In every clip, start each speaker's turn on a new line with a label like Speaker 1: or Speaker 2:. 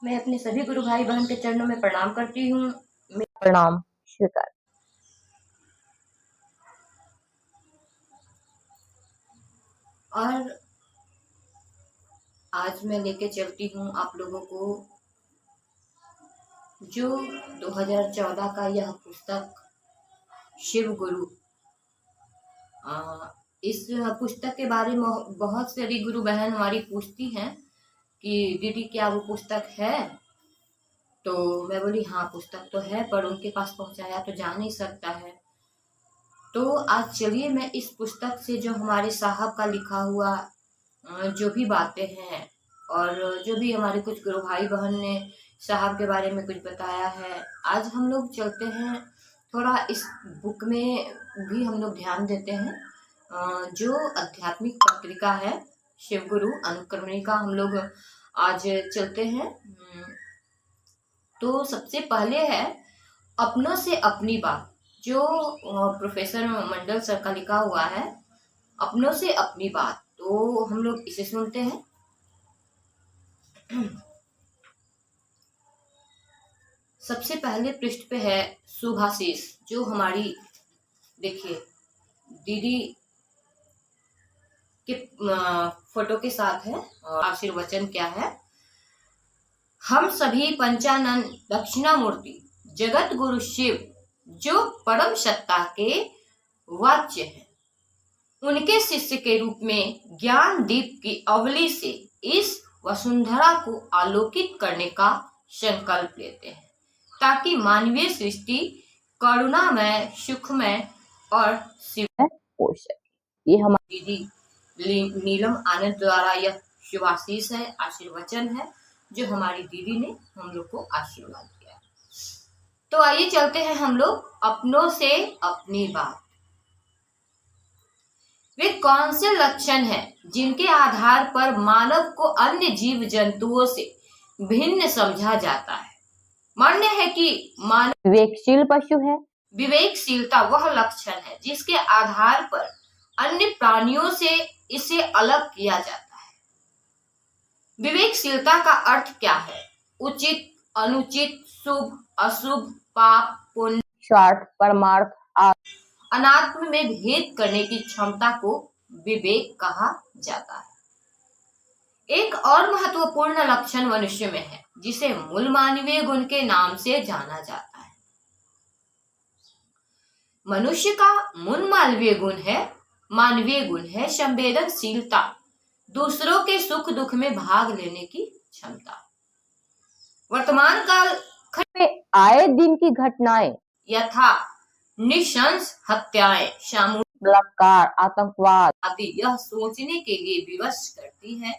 Speaker 1: मैं अपने सभी गुरु भाई बहन के चरणों में प्रणाम करती हूँ। प्रणाम स्वीकार। और आज मैं लेके चलती हूँ आप लोगों को जो 2014 का यह पुस्तक शिव गुरु। इस पुस्तक के बारे में बहुत सारी गुरु बहन हमारी पूछती हैं कि दीदी क्या वो पुस्तक है। तो मैं बोली हाँ पुस्तक तो है, पर उनके पास पहुंचाया तो जा नहीं सकता है। तो आज चलिए मैं इस पुस्तक से जो हमारे साहब का लिखा हुआ जो भी बातें हैं और जो भी हमारे कुछ गुरु भाई बहन ने साहब के बारे में कुछ बताया है, आज हम लोग चलते हैं थोड़ा इस बुक में भी हम लोग ध्यान देते हैं। जो आध्यात्मिक पत्रिका है शिव गुरु अनुक्रमणिका, हम लोग आज चलते हैं। तो सबसे पहले है अपनों से अपनी बात, जो प्रोफेसर मंडल सर का लिखा हुआ है, अपनों से अपनी बात। तो हम लोग इसे सुनते हैं। सबसे पहले पृष्ठ पे है शुभाशीष, जो हमारी देखिए दीदी के फोटो के साथ है। और आशीर्वचन क्या है, हम सभी पंचानन दक्षिणामूर्ति जगत गुरु शिव जो परम सत्ता के वाच्य है, उनके शिष्य के रूप में ज्ञान दीप की अवली से इस वसुंधरा को आलोकित करने का संकल्प लेते हैं, ताकि मानवीय सृष्टि करुणामय, सुखमय और शिव हो सके। ये हमारी दीदी नीलम आनंद द्वारा यह शुभाशीष है, आशीर्वचन है, जो हमारी दीदी ने हम लोग को आशीर्वाद दिया। तो आइए चलते हैं हम लोग अपनों से अपनी बात। वे कौन से लक्षण हैं जिनके आधार पर मानव को अन्य जीव जंतुओं से भिन्न समझा जाता है? मान्य है कि मानव विवेकशील पशु है। विवेकशीलता वह लक्षण है जिसके आधार पर अन्य प्राणियों से इसे अलग किया जाता है। विवेकशीलता का अर्थ क्या है? उचित, अनुचित, शुभ, अशुभ, पाप, पुण्य, स्वार्थ, परमार्थ, अनात्म में भेद करने की क्षमता को विवेक कहा जाता है। एक और महत्वपूर्ण लक्षण मनुष्य में है, जिसे मूल मानवीय गुण के नाम से जाना जाता है। मनुष्य का मूल मानवीय गुण है संवेदनशीलता, दूसरों के सुख दुख में भाग लेने की क्षमता। वर्तमान काल में आए दिन की घटनाएं यथा निशंस हत्याएं, सामूहिक बलात्कार, आतंकवाद आदि यह सोचने के लिए विवश करती है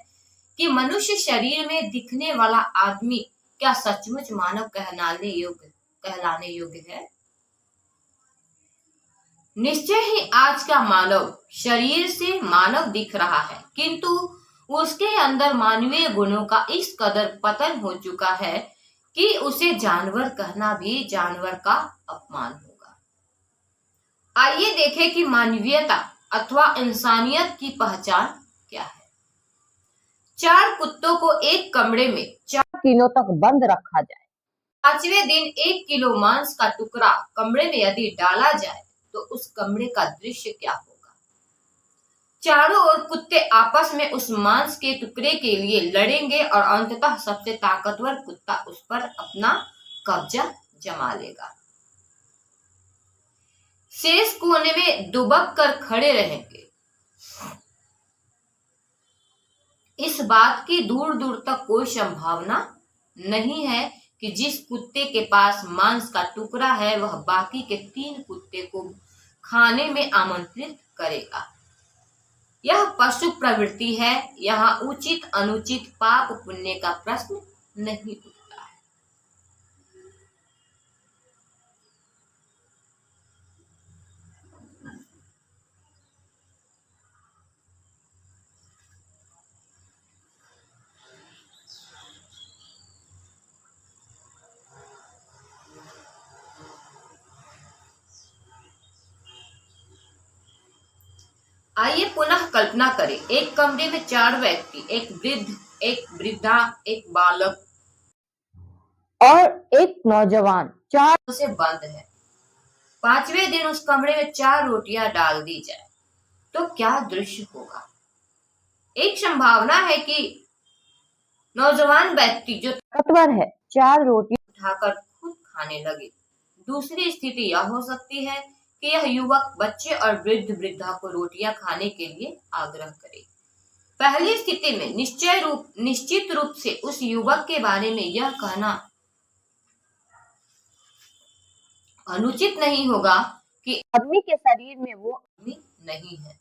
Speaker 1: कि मनुष्य शरीर में दिखने वाला आदमी क्या सचमुच मानव कहलाने योग्य है। निश्चय ही आज का मानव शरीर से मानव दिख रहा है, किंतु उसके अंदर मानवीय गुणों का इस कदर पतन हो चुका है कि उसे जानवर कहना भी जानवर का अपमान होगा। आइए देखें कि मानवीयता अथवा इंसानियत की पहचान क्या है। 4 कुत्तों को एक कमरे में 4 दिनों तक बंद रखा जाए, 5वें दिन 1 किलो मांस का टुकड़ा कमरे में यदि डाला जाए तो उस कमरे का दृश्य क्या होगा? चारों ओर कुत्ते आपस में उस मांस के टुकड़े के लिए लड़ेंगे और अंततः सबसे ताकतवर कुत्ता उस पर अपना कब्जा जमा लेगा। शेष कोने में दुबक कर खड़े रहेंगे। इस बात की दूर दूर तक कोई संभावना नहीं है कि जिस कुत्ते के पास मांस का टुकड़ा है वह बाकी के 3 कुत्ते को खाने में आमंत्रित करेगा। यह पशु प्रवृत्ति है। यहाँ उचित अनुचित, पाप पुण्य का प्रश्न नहीं उठता। आइए पुनः कल्पना करें, एक कमरे में 4 व्यक्ति, एक वृद्ध, एक वृद्धा, एक बालक
Speaker 2: और एक नौजवान चार
Speaker 1: से बंद है। 5वें दिन उस कमरे में 4 रोटियां डाल दी जाए तो क्या दृश्य होगा? एक संभावना है कि नौजवान व्यक्ति जो
Speaker 2: ताकतवर है 4 रोटी
Speaker 1: उठाकर खुद खाने लगे। दूसरी स्थिति यह हो सकती है कि यह युवक बच्चे और वृद्ध वृद्धा को रोटियां खाने के लिए आग्रह करे। पहली स्थिति में निश्चित रूप से उस युवक के बारे में यह कहना अनुचित नहीं होगा कि
Speaker 2: आदमी के शरीर में वो
Speaker 1: आदमी नहीं है।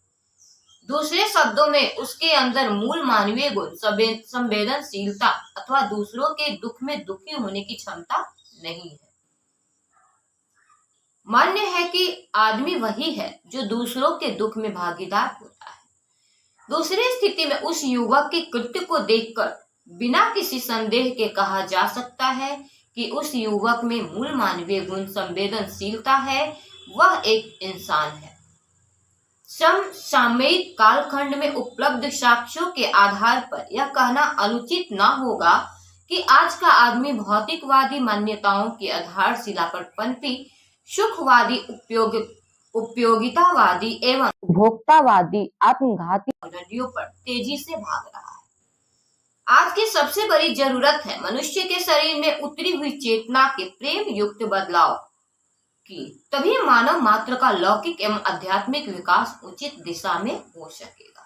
Speaker 1: दूसरे शब्दों में उसके अंदर मूल मानवीय गुण संवेदनशीलता अथवा दूसरों के दुख में दुखी होने की क्षमता नहीं है। मान्य है कि आदमी वही है जो दूसरों के दुख में भागीदार होता है। दूसरी स्थिति में उस युवक के कृत्य को देखकर बिना किसी संदेह के कहा जा सकता है कि उस युवक में मूल मानवीय गुण संवेदनशीलता है, वह एक इंसान है। समसामयिक कालखंड में उपलब्ध साक्ष्यों के आधार पर यह कहना अनुचित न होगा कि आज का आदमी भौतिकवादी मान्यताओं की आधारशिला पर पनपी सुखवादी उपयोगितावादी एवं
Speaker 2: उपभोक्तावादी आत्मघाती
Speaker 1: नदियों पर तेजी से भाग रहा है। आज की सबसे बड़ी जरूरत है मनुष्य के शरीर में उतरी हुई चेतना के प्रेम युक्त बदलाव की, तभी मानव मात्र का लौकिक एवं आध्यात्मिक विकास उचित दिशा में हो सकेगा।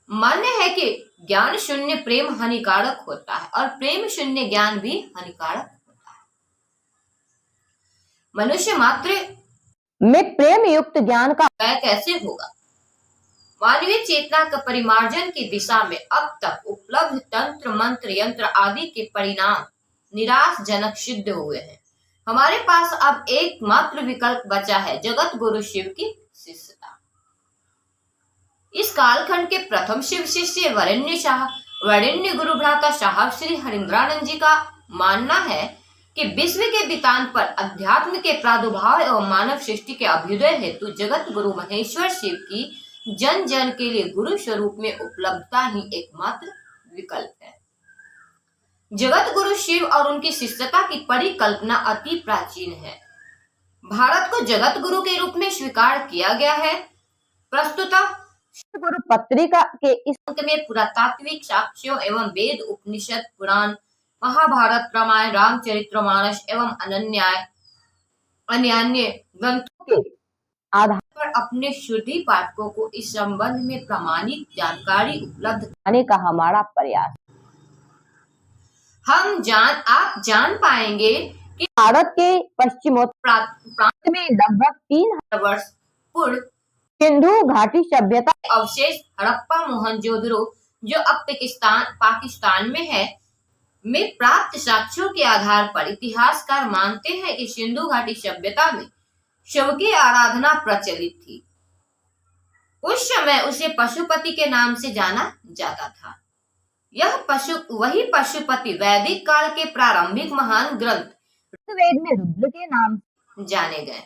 Speaker 1: मान्य है कि ज्ञान शून्य प्रेम हानिकारक होता है और प्रेम शून्य ज्ञान भी हानिकारक होता है। मनुष्य मात्र
Speaker 2: में प्रेम युक्त ज्ञान का
Speaker 1: कैसे होगा? मानवीय चेतना का परिमार्जन की दिशा में अब तक उपलब्ध तंत्र मंत्र यंत्र आदि के परिणाम निराशजनक सिद्ध हुए हैं। हमारे पास अब एकमात्र विकल्प बचा है जगत गुरु शिव की शिष्यता। इस कालखंड के प्रथम शिव शिष्य वरेण्य गुरु भ्राता साहब श्री हरिंद्रानंद जी का मानना है कि विश्व के वितान पर अध्यात्म के प्रादुर्भाव एवं मानव सृष्टि के अभ्युदय हेतु जगत गुरु महेश्वर शिव की जन जन के लिए गुरु स्वरूप में उपलब्धता ही एकमात्र विकल्प है। जगत गुरु शिव और उनकी शिष्यता की परिकल्पना अति प्राचीन है। भारत को जगत गुरु के रूप में स्वीकार किया गया है। प्रस्तुतः
Speaker 2: गुरु पत्रिका के इस
Speaker 1: अंक में पुरातात्विक साक्ष्यों एवं वेद उपनिषद पुराण महाभारत रामायण रामचरितमानस एवं अन्य ग्रंथों
Speaker 2: के आधार
Speaker 1: पर अपने श्रुति पाठकों को इस संबंध में प्रामाणिक जानकारी उपलब्ध
Speaker 2: कराने का हमारा प्रयास।
Speaker 1: आप जान पाएंगे कि
Speaker 2: भारत के पश्चिमोत्तर
Speaker 1: प्रांत
Speaker 2: में लगभग 3000
Speaker 1: वर्ष पूर्व
Speaker 2: सिंधु घाटी सभ्यता
Speaker 1: अवशेष हड़प्पा मोहनजोदड़ो जो अब पाकिस्तान में है में प्राप्त साक्ष्यों के आधार पर इतिहासकार मानते हैं कि सिंधु घाटी सभ्यता में शिव की आराधना प्रचलित थी। उस समय उसे पशुपति के नाम से जाना जाता था। यह वही पशुपति वैदिक काल के प्रारंभिक महान ग्रंथ
Speaker 2: वेद में रुद्र के नाम
Speaker 1: जाने गए।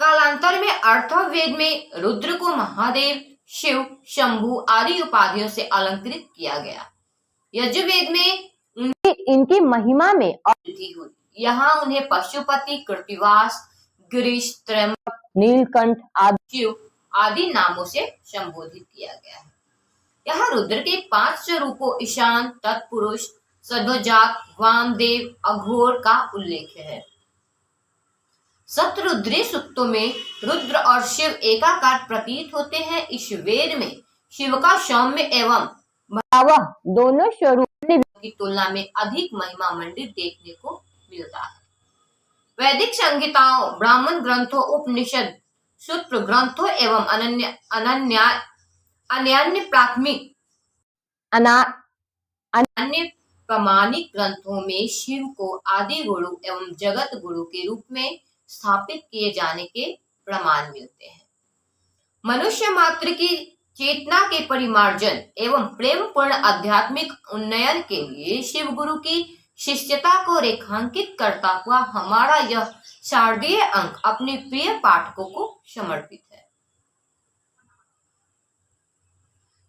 Speaker 1: कालांतर में अर्थवेद में रुद्र को महादेव शिव शंभु आदि उपाधियों से अलंकृत किया गया। यजुर्वेद में
Speaker 2: इनकी महिमा में
Speaker 1: वृद्धि हुई। यहाँ उन्हें पशुपति कृतिवास गिरीश त्रयंबक
Speaker 2: नीलकंठ आदि
Speaker 1: आदि नामों से संबोधित किया गया है। यहाँ रुद्र के 5 स्वरूपों ईशान तत्पुरुष सध्वजात वामदेव अघोर का उल्लेख है। सप्तरुद्री सूक्तों में रुद्र और शिव एकाकार प्रतीत होते हैं। इस वेद में शिव का सौम्य एवं
Speaker 2: भयावह दोनों स्वरूप
Speaker 1: की तुलना में अधिक महिमा मंडित देखने को मिलता है। वैदिक संहिताओं ब्राह्मण ग्रंथों उपनिषद सूत्र ग्रंथों एवं अन्य प्रामाणिक ग्रंथों में शिव को आदि गुरु एवं जगत गुरु के रूप में स्थापित किए जाने के प्रमाण मिलते हैं। मनुष्य मात्र की चेतना के परिमार्जन एवं प्रेम पूर्ण आध्यात्मिक उन्नयन के लिए शिव गुरु की शिष्यता को रेखांकित करता हुआ हमारा यह शारदीय अंक अपने प्रिय पाठकों को समर्पित है।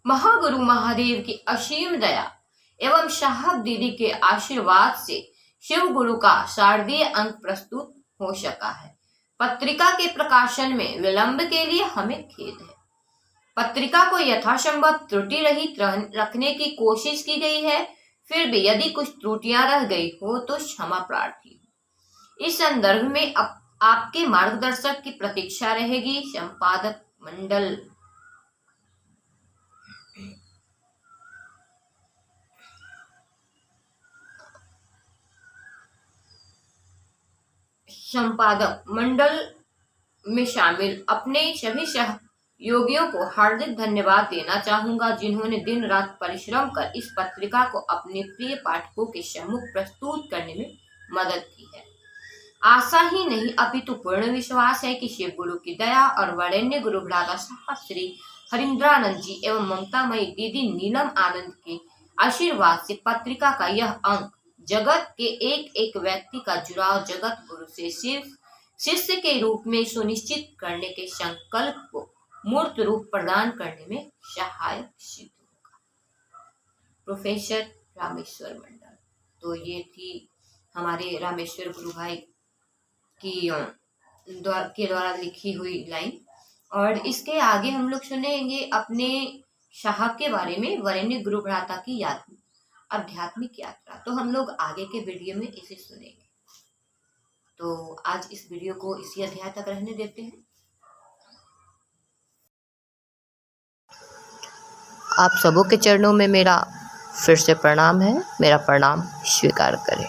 Speaker 1: महागुरु महादेव की असीम दया एवं साहब दीदी के आशीर्वाद से शिव गुरु का शारदीय अंक प्रस्तुत हो सका है। पत्रिका के प्रकाशन में विलंब के लिए हमें खेद है। पत्रिका को यथासंभव त्रुटि रहित रखने की कोशिश की गई है, फिर भी यदि कुछ त्रुटियां रह गई हो तो क्षमा प्रार्थी हूँ। इस संदर्भ में आपके मार्गदर्शक की प्रतीक्षा रहेगी। संपादक मंडल। संपादक मंडल में शामिल अपने सभी सहयोगियों को हार्दिक धन्यवाद देना चाहूंगा, जिन्होंने दिन रात परिश्रम कर इस पत्रिका को अपने प्रिय पाठकों के सम्मुख प्रस्तुत करने में मदद की है। आशा ही नहीं अपितु पूर्ण विश्वास है कि शिव गुरु की दया और वरेण्य गुरु भ्राता साहब श्री हरिंद्रानंद जी एवं ममतामयी दीदी नीलम आनंद के आशीर्वाद से पत्रिका का यह अंक जगत के एक एक व्यक्ति का जुड़ाव जगत गुरु से शिष्य के रूप में सुनिश्चित करने के संकल्प को मूर्त रूप प्रदान करने में सहायक सिद्ध होगा। प्रोफेसर रामेश्वर मंडल। तो ये थी हमारे रामेश्वर गुरु भाई के द्वारा लिखी हुई लाइन, और इसके आगे हम लोग सुनेंगे अपने साहब के बारे में, वरेण्य गुरु भ्राता की आध्यात्मिक यात्रा। तो हम लोग आगे के वीडियो में इसे सुनेंगे। तो आज इस वीडियो को इसी अध्याय तक रहने देते हैं।
Speaker 3: आप सबों के चरणों में मेरा फिर से प्रणाम है। मेरा प्रणाम स्वीकार करें।